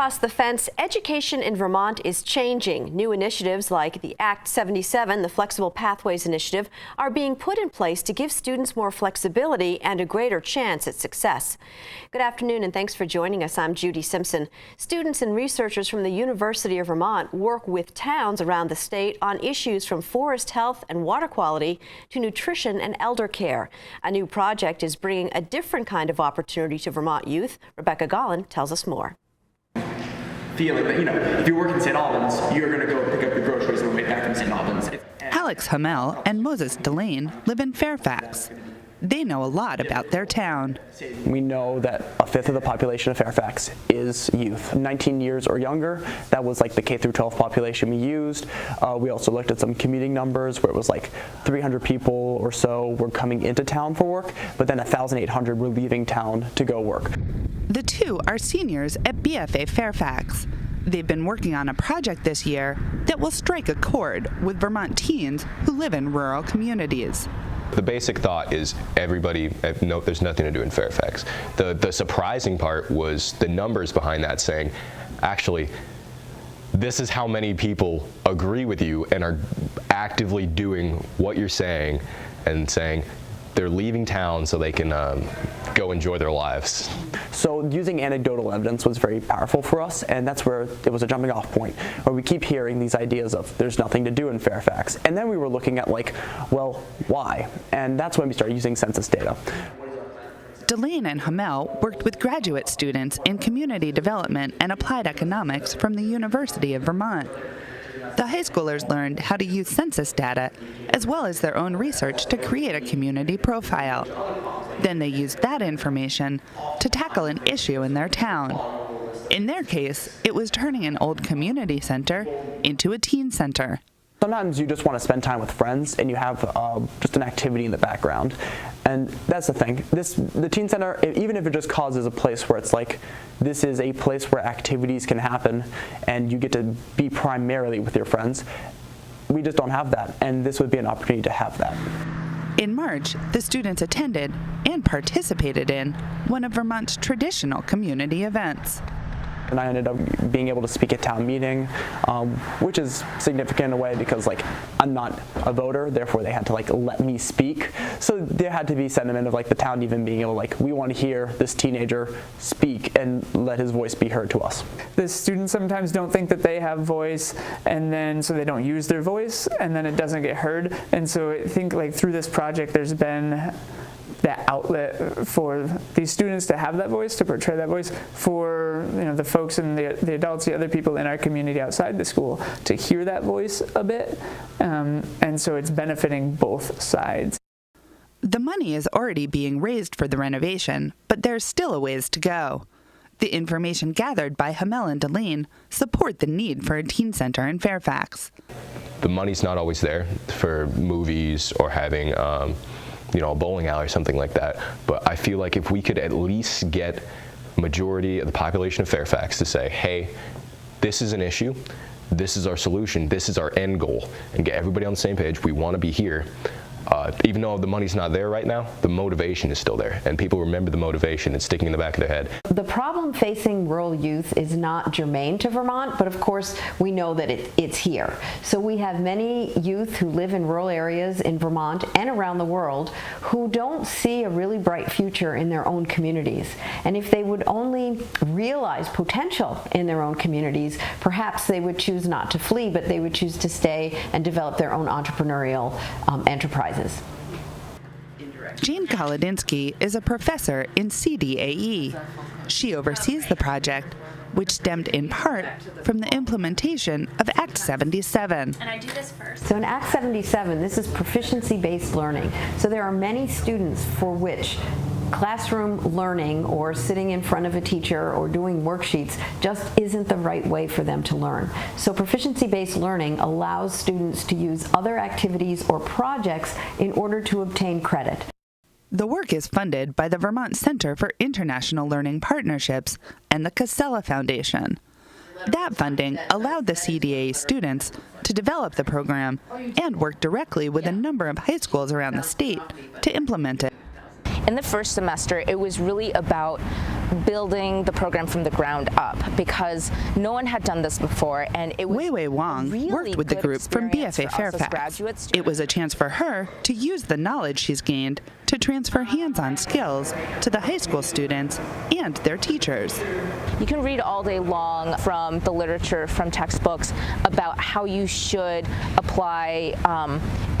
Across the fence, education in Vermont is changing. New initiatives like the Act 77, the Flexible Pathways Initiative, are being put in place to give students more flexibility and a greater chance at success. Good afternoon and thanks for joining us. I'm Judy Simpson. Students and researchers from the University of Vermont work with towns around the state on issues from forest health and water quality to nutrition and elder care. A new project is bringing a different kind of opportunity to Vermont youth. Rebecca Gollin tells us more. Feeling that, if you work in St. Albans, you're going to go pick up your groceries on the way back from St. Albans. Alex Hamel and Moses Delane live in Fairfax. They know a lot about their town. We know that a fifth of the population of Fairfax is youth, 19 years or younger. That was like the K through 12 population we used. We also looked at some commuting numbers where it was like 300 people or so were coming into town for work, but then 1,800 were leaving town to go work. The two are seniors at BFA Fairfax. They've been working on a project this year that will strike a chord with Vermont teens who live in rural communities. The basic thought is no, there's nothing to do in Fairfax. The surprising part was the numbers behind that saying, actually, this is how many people agree with you and are actively doing what you're saying and saying they're leaving town so they can go enjoy their lives. So using anecdotal evidence was very powerful for us, and that's where it was a jumping off point, where we keep hearing these ideas of there's nothing to do in Fairfax. And then we were looking at well, why? And that's when we started using census data. Delane and Hamel worked with graduate students in community development and applied economics from the University of Vermont. The high schoolers learned how to use census data as well as their own research to create a community profile. Then they used that information to tackle an issue in their town. In their case, it was turning an old community center into a teen center. Sometimes you just want to spend time with friends and you have just an activity in the background. And that's the thing. The teen center, even if it just causes a place where it's like, this is a place where activities can happen and you get to be primarily with your friends, we just don't have that. And this would be an opportunity to have that. In March, the students attended and participated in one of Vermont's traditional community events. And I ended up being able to speak at town meeting, which is significant in a way because I'm not a voter, therefore they had to let me speak. So there had to be sentiment of the town even being able we want to hear this teenager speak and let his voice be heard to us. The students sometimes don't think that they have voice, and then so they don't use their voice, and then it doesn't get heard. And so I think through this project there's been that outlet for these students to have that voice, to portray that voice, for the folks and the adults, the other people in our community outside the school to hear that voice a bit, and so it's benefiting both sides. The money is already being raised for the renovation, but there's still a ways to go. The information gathered by Hamel and Delane support the need for a teen center in Fairfax. The money's not always there for movies or having a bowling alley or something like that. But I feel like if we could at least get majority of the population of Fairfax to say, hey, this is an issue, this is our solution, this is our end goal, and get everybody on the same page, we want to be here. Even though the money's not there right now, the motivation is still there, and people remember the motivation. It's sticking in the back of their head. The problem facing rural youth is not germane to Vermont, but of course we know that it's here. So we have many youth who live in rural areas in Vermont and around the world who don't see a really bright future in their own communities. And if they would only realize potential in their own communities, perhaps they would choose not to flee, but they would choose to stay and develop their own entrepreneurial enterprises. Jean Kolodinsky is a professor in CDAE. She oversees the project, which stemmed in part from the implementation of Act 77. And I do this first. So in Act 77, this is proficiency-based learning. So there are many students for which classroom learning or sitting in front of a teacher or doing worksheets just isn't the right way for them to learn. So proficiency-based learning allows students to use other activities or projects in order to obtain credit. The work is funded by the Vermont Center for International Learning Partnerships and the Casella Foundation. That funding allowed the CDA students to develop the program and work directly with a number of high schools around the state to implement it. in the first semester, it was really about building the program from the ground up because no one had done this before, and it was Wei Wei Wang really worked with the good group from experience BFA for us as Fairfax. graduate students. It was a chance for her to use the knowledge she's gained to transfer hands-on skills to the high school students and their teachers. You can read all day long from the literature, from textbooks, about how you should apply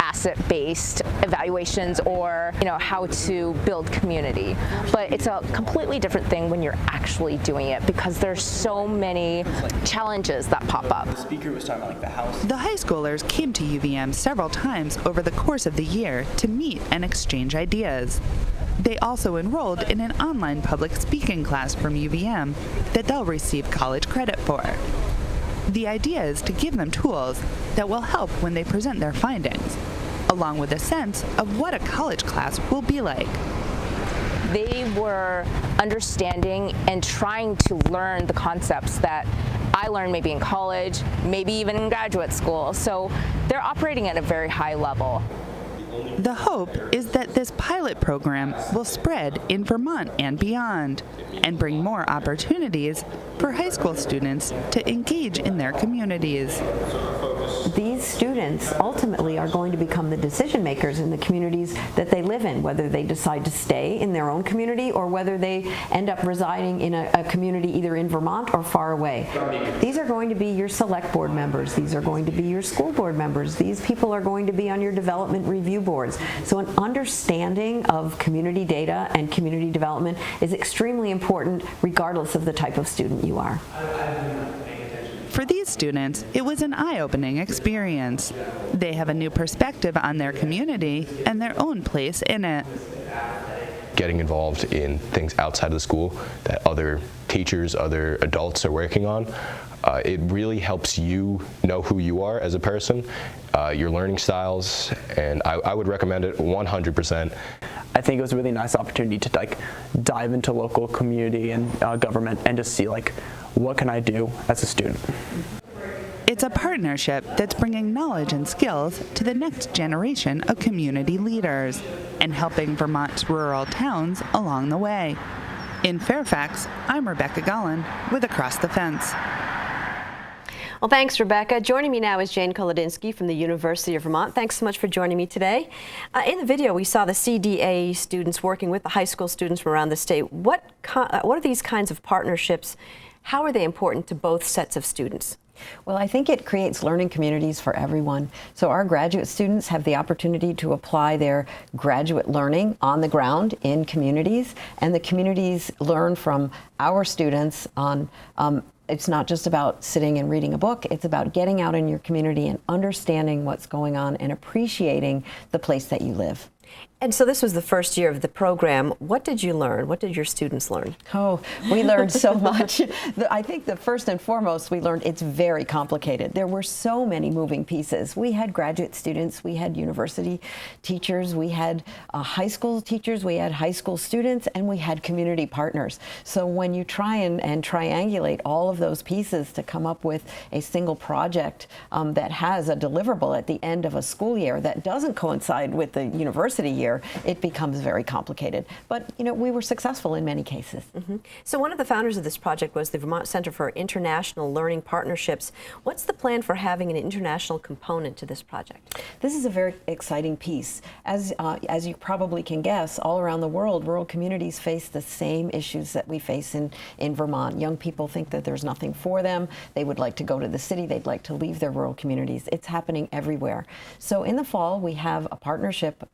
asset-based evaluations, or how to build community. But it's a completely different thing when you're actually doing it, because there's so many challenges that pop up. The speaker was talking about the house. The high schoolers came to UVM several times over the course of the year to meet and exchange ideas. They also enrolled in an online public speaking class from UVM that they'll receive college credit for. The idea is to give them tools that will help when they present their findings, along with a sense of what a college class will be like. They were understanding and trying to learn the concepts that I learned maybe in college, maybe even in graduate school. So they're operating at a very high level. The hope is that this pilot program will spread in Vermont and beyond, and bring more opportunities for high school students to engage in their communities. These students ultimately are going to become the decision makers in the communities that they live in, whether they decide to stay in their own community or whether they end up residing in a community either in Vermont or far away. These are going to be your select board members. These are going to be your school board members. These people are going to be on your development review boards. So an understanding of community data and community development is extremely important regardless of the type of student you are. For these students, it was an eye-opening experience. They have a new perspective on their community and their own place in it. Getting involved in things outside of the school that other teachers, other adults are working on, it really helps you know who you are as a person, your learning styles, and I would recommend it 100%. I think it was a really nice opportunity to dive into local community and government and just see what can I do as a student. It's a partnership that's bringing knowledge and skills to the next generation of community leaders and helping Vermont's rural towns along the way. In Fairfax, I'm Rebecca Gollin with Across the Fence. Well, thanks, Rebecca. Joining me now is Jane Kolodinsky from the University of Vermont. Thanks so much for joining me today. In the video, we saw the CDA students working with the high school students from around the state. What are these kinds of partnerships? How are they important to both sets of students? Well, I think it creates learning communities for everyone. So our graduate students have the opportunity to apply their graduate learning on the ground in communities, and the communities learn from our students on it's not just about sitting and reading a book, it's about getting out in your community and understanding what's going on and appreciating the place that you live. And so this was the first year of the program. What did you learn? What did your students learn? Oh, we learned so much. I think the first and foremost we learned it's very complicated. There were so many moving pieces. We had graduate students, we had university teachers, we had high school teachers, we had high school students, and we had community partners. So when you try and triangulate all of those pieces to come up with a single project that has a deliverable at the end of a school year that doesn't coincide with the university year, it becomes very complicated. But we were successful in many cases. Mm-hmm. So one of the founders of this project was the Vermont Center for International Learning Partnerships. What's the plan for having an international component to this project? This is a very exciting piece. As you probably can guess, all around the world, rural communities face the same issues that we face in Vermont. Young people think that there's nothing for them. They would like to go to the city. They'd like to leave their rural communities. It's happening everywhere. So in the fall, we have a partnership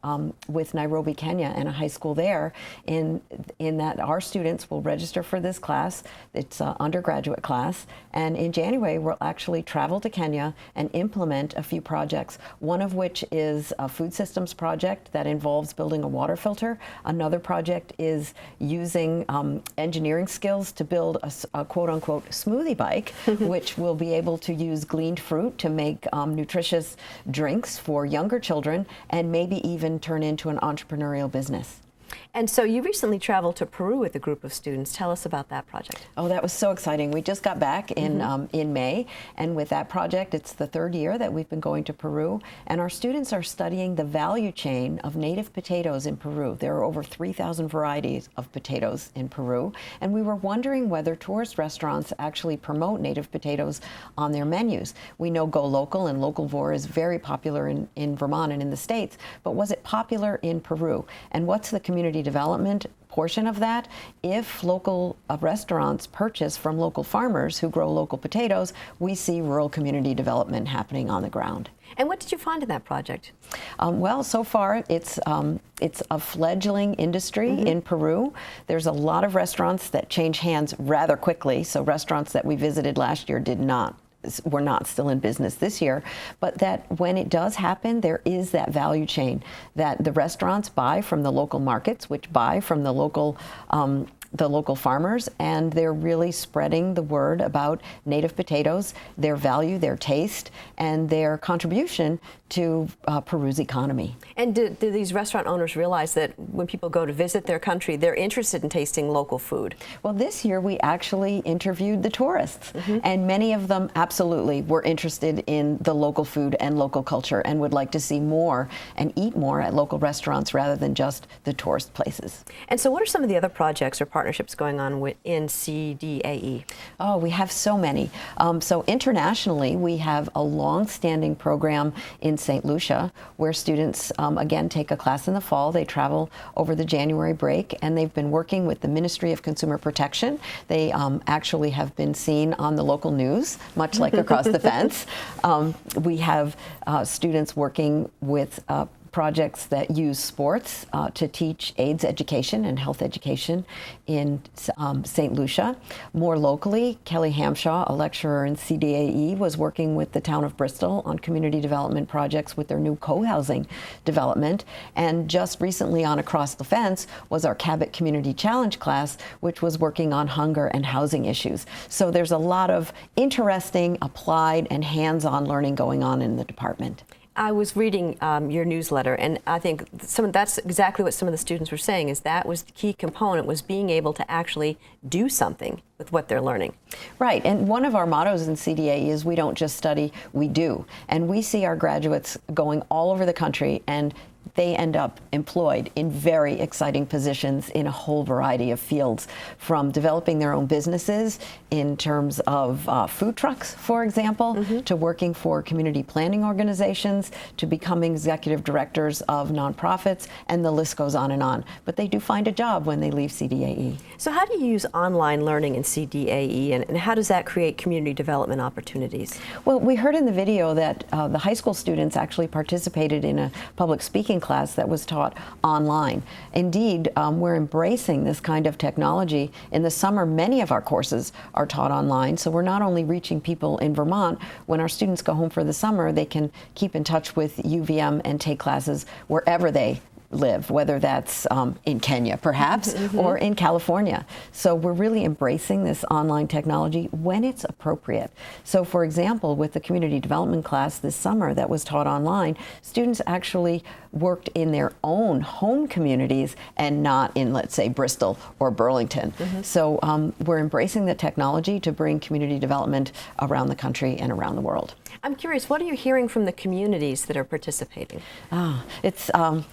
with Nairobi, Kenya, and a high school there in that our students will register for this class. It's an undergraduate class, and in January we'll actually travel to Kenya and implement a few projects, one of which is a food systems project that involves building a water filter. Another project is using engineering skills to build a quote-unquote smoothie bike, which will be able to use gleaned fruit to make nutritious drinks for younger children and maybe even turn into an entrepreneurial business. And so you recently traveled to Peru with a group of students. Tell us about that project. Oh, that was so exciting. We just got back in May, and with that project, it's the third year that we've been going to Peru, and our students are studying the value chain of native potatoes in Peru. There are over 3,000 varieties of potatoes in Peru, and we were wondering whether tourist restaurants actually promote native potatoes on their menus. We know Go Local and Localvore is very popular in Vermont and in the States, but was it popular in Peru? And what's the community development portion of that? If local restaurants purchase from local farmers who grow local potatoes, we see rural community development happening on the ground. And what did you find in that project? Well, so far it's a fledgling industry in Peru. There's a lot of restaurants that change hands rather quickly. So restaurants that we visited last year were not still in business this year, but that when it does happen, there is that value chain that the restaurants buy from the local markets, which buy from the local farmers, and they're really spreading the word about native potatoes, their value, their taste, and their contribution to Peru's economy. And do these restaurant owners realize that when people go to visit their country, they're interested in tasting local food? Well, this year we actually interviewed the tourists, and many of them absolutely were interested in the local food and local culture and would like to see more and eat more at local restaurants rather than just the tourist places. And so what are some of the other projects or partnerships going on in CDAE? Oh, we have so many. So internationally, we have a long-standing program in St. Lucia where students, again, take a class in the fall. They travel over the January break, and they've been working with the Ministry of Consumer Protection. They actually have been seen on the local news, much like Across the Fence. We have students working with projects that use sports to teach AIDS education and health education in St. Lucia. More locally, Kelly Hamshaw, a lecturer in CDAE, was working with the town of Bristol on community development projects with their new co-housing development. And just recently on Across the Fence was our Cabot Community Challenge class, which was working on hunger and housing issues. So there's a lot of interesting, applied, and hands-on learning going on in the department. I was reading your newsletter, and I think that's exactly what some of the students were saying, is that was the key component, was being able to actually do something with what they're learning. Right, and one of our mottos in CDA is we don't just study, we do. And we see our graduates going all over the country, and they end up employed in very exciting positions in a whole variety of fields, from developing their own businesses in terms of food trucks, for example, to working for community planning organizations, to becoming executive directors of nonprofits, and the list goes on and on. But they do find a job when they leave CDAE. So how do you use online learning in CDAE, and how does that create community development opportunities? Well, we heard in the video that the high school students actually participated in a public speaking class that was taught online. Indeed, we're embracing this kind of technology. In the summer, many of our courses are taught online, so we're not only reaching people in Vermont. When our students go home for the summer, they can keep in touch with UVM and take classes wherever they live, whether that's in Kenya, perhaps, or in California. So we're really embracing this online technology when it's appropriate. So for example, with the community development class this summer that was taught online, students actually worked in their own home communities and not in, let's say, Bristol or Burlington. So we're embracing the technology to bring community development around the country and around the world. I'm curious, what are you hearing from the communities that are participating?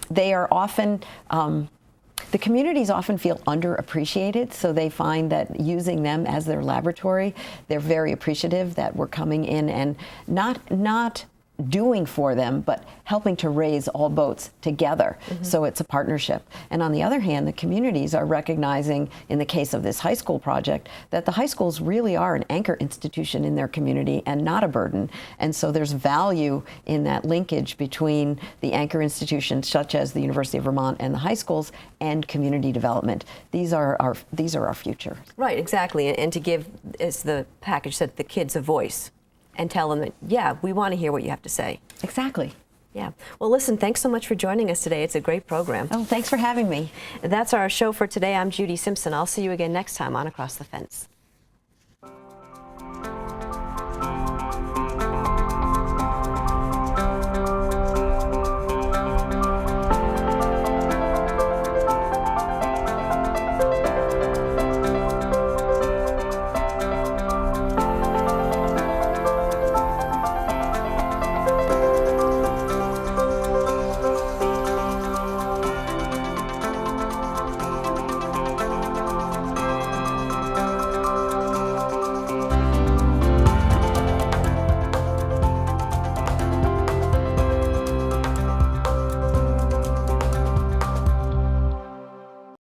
They are often, the communities often feel underappreciated, so they find that using them as their laboratory, they're very appreciative that we're coming in and not doing for them, but helping to raise all boats together. So it's a partnership. And on the other hand, the communities are recognizing, in the case of this high school project, that the high schools really are an anchor institution in their community and not a burden. And so there's value in that linkage between the anchor institutions, such as the University of Vermont and the high schools, and community development. These are our future. Right, exactly. And to give, as the package said, the kids a voice. And tell them that, yeah, we want to hear what you have to say. Exactly. Yeah. Well, listen, thanks so much for joining us today. It's a great program. Oh, thanks for having me. That's our show for today. I'm Judy Simpson. I'll see you again next time on Across the Fence.